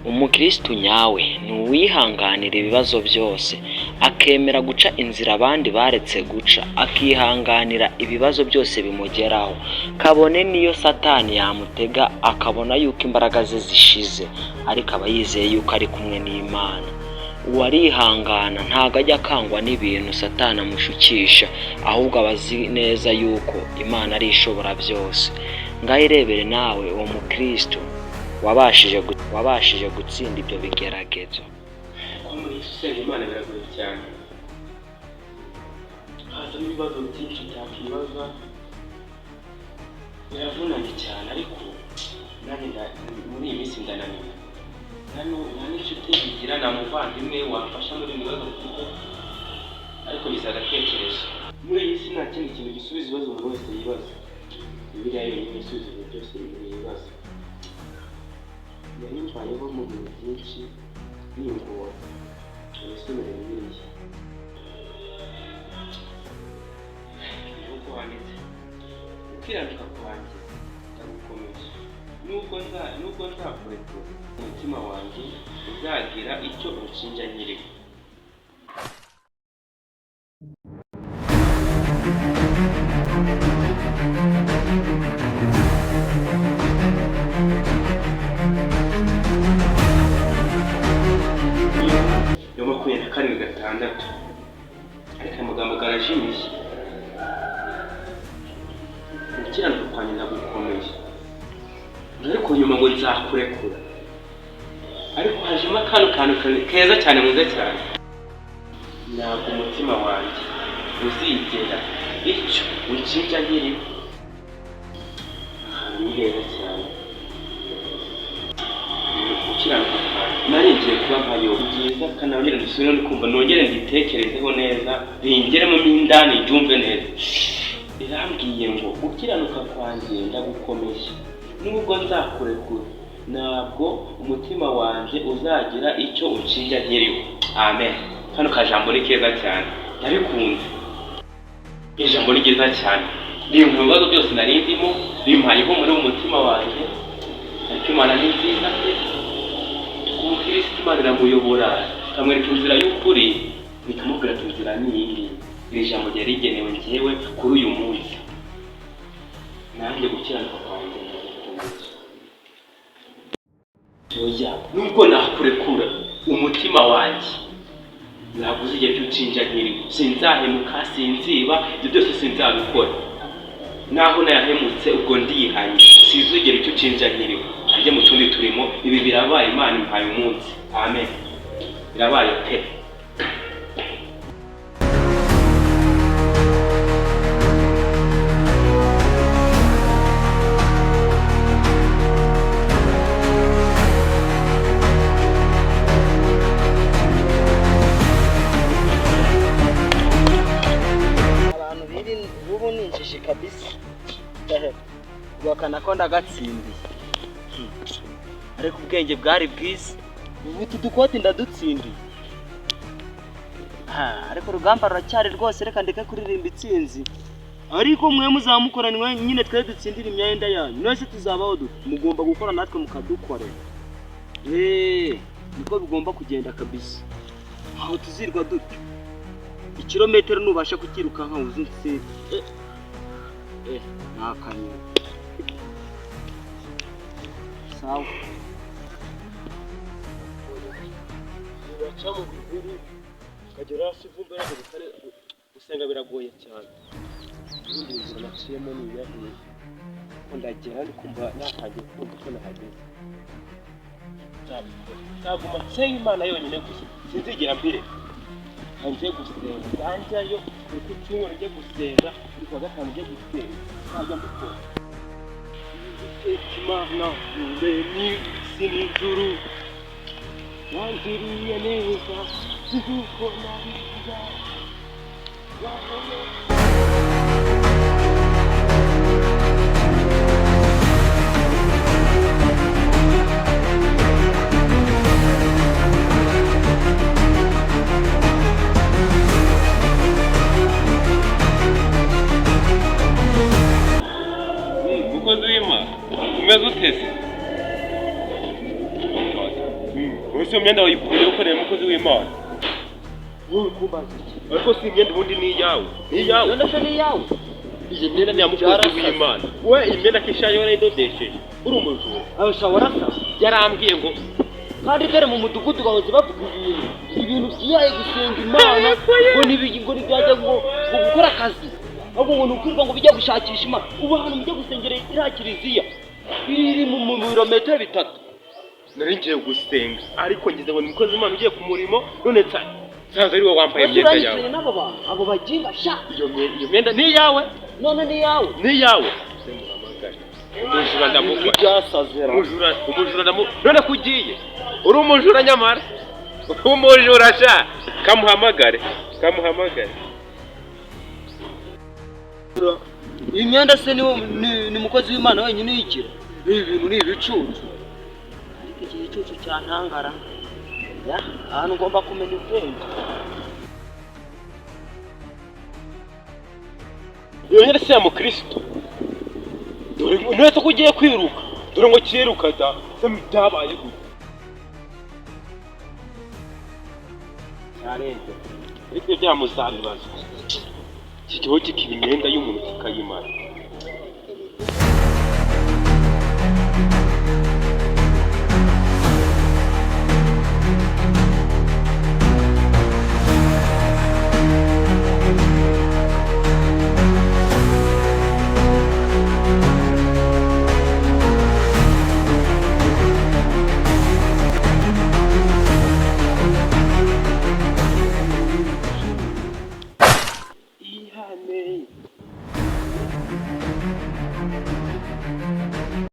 Umukristo nyawe ni uwihanganira ibibazo byose, akemera guca inzira abandi baretse guca, akihanganira ibibazo byose bimugeraho, kabone niyo Satani yamutega akabona yuko imbaraga ze zishize, ariko aba yizeye yuko ari kumwe n'Imana. Uwarihangana ntabwo ajya akangwa n'ibintu Satani amushukisha, ahubwo aba azi neza yuko Imana ari ishobora byose. Ngaho irebere nawe uwo mukristo wabashije gutsinda ibyo bigeragezo. Gusenga Imana biragoye cyane, hazamo ibibazo byinshi utakibaza, biravunanye cyane, ariko nanjye muri iyi minsi ndananiwe. Nta n'inshuti ngira, nta muvandimwe wafasha muri ibi bibazo mfite, ariko ngize agatekerezo. Muri iyi si nta kindi kintu gisubiza ibibazo umuntu wese yibaza, Bibiliya yonyine isubiza ibintu byose biri yibaza. Nari mbayeho mu bintu byinshi n'ingora, ibisomero Bibiliya. Nuko wanditse, ukiranuka kwanjye ndagukomeje, nubwo nzakurekura, umutima wanjye uzagira icyo unshinja nkiriho. Yo 27:6, ariko amagambo garashimishye. Ukiranuka kwanjye ndagukomeje, ariko nyuma ngo nzakurekura. Ariko hajemo akantu keza cyane, mwiza cyane. Ntabwo umutima wanjye uzigera icyo unshinja nkiriho. Ni heza cyane. Ukiranuka kwanjye nari ngiye kuba nkayo byiza, kanabwira ndisubire no kumva, nongere nditekerezeho neza, bingeremo indani byumve neza. Irambwiye ngo ukiranuka kwanjye ndagukomeje, nubwo nzakurekura, ntabwo umutima wanjye uzagira icyo unshinja nkiriho. Amen. Kano kajambo ni keza cyane, ndabikunze. Ijambo ni ryiza cyane, riri mu bibazo byose nari ndimo, rimpayeho muri umutima wanjye. Ariko Imana ni nziza pe, umukristo Imana iramuyobora, ikamwereka inzira y'ukuri, ikamubwira ati inzira ni iyi. Iri jambo ryari rigenewe njyewe kuri uyu munsi. Nanjye gukiranuka kwanjye ndagukomeje. Oya, nubwo nakurekura, umutima wanjye ntabwo uzigera icyo unshinja nkiriho. Sinzahemuka, sinziba, ibyo byose sinzabikora. Naho nayahemutse ubwo ndihanye, sizigera icyo unshinja nkiriho. Ajye mu tundi turimo, ibi birabaye, Imana impaye umunsi. Amen. Birabaye pe. Ubu ninjije kabisa, wakana ko ndagatsindiye, ariko ubwenge bwari bwiza. Ubu tudukoti ndadutsindiye, ariko urugamba ruracyari rwose. Reka ndeke kuririmba itsinzi, ariko mwe muzamukoranwe nyine twe dutsindira imyenda yanyu. Nose tuzabaho mugomba gukora natwe mukadukorera. Niko bigomba kugenda kabisa. Aho tuzirwa dutyo, ikirometero nubasha kukiruka nka uzunse nakanya sawa. Uraca mu bihuru ukagera hasi vumbera kubikare, gusenga biragoye cyane. Ubundi inzira naciyemo ni iyahiye, ndagera ndikumva natangiye kumva ko nahageze. Nzaguma nsenga Imana yonyine gusa, sinzigera mbere ngiye gusenga. Banjyayo ku cyumweru njye gusenga, kuri kwa gatanu njye gusenga, ntajya mbikora. Imana ni sinijuru, wangiriye neza, siduko nabija. Umeze utese? iyo myenda wayikuye ukoreye umukozi w'Imana wowe kumbaza iki ariko si imyenda ubundi ni iyawe none se ni iyawe iyi myenda ni umukozi w'Imana we imyenda kishaje warayidodesheje uri umujura abasha warasa yarambwiye ngo kandi dore mu mudugudu bahoze bavuga ibintu byiyaye gusenga Imana ngo nibijya ngo gukora akazi ahubwo ngo nukwirwa ngo bijya gushakisha Imana ubu hano mujya gusengera iriya kiliziya iri mu birometero 3 nari ngiye gusenga ariko ngize ngo ni umukozi w'Imana ugiye ku murimo none nsanze ari wowe wambaye imyenda yawe abo baginga sha iyo myenda ni iyawe none ni iyawe umujura ndamugwa byasazera umujura none kugiye uri umujura nyamara umujura sha kamuhamagare iyi myenda se ni mukozi w'Imana wenyine uyigira ibi bintu ni ibicucu ariko iki gicucu cyantangara ya ahantu ngomba kumenya ubwenge iyo nyine se ya mukristo dore none ko ugiye kwiruka dore ngo kiruka da se byabaye gute cyarenge ariko byamuzabibaza iki giho kikiba imyenda y'umuntu kikayimara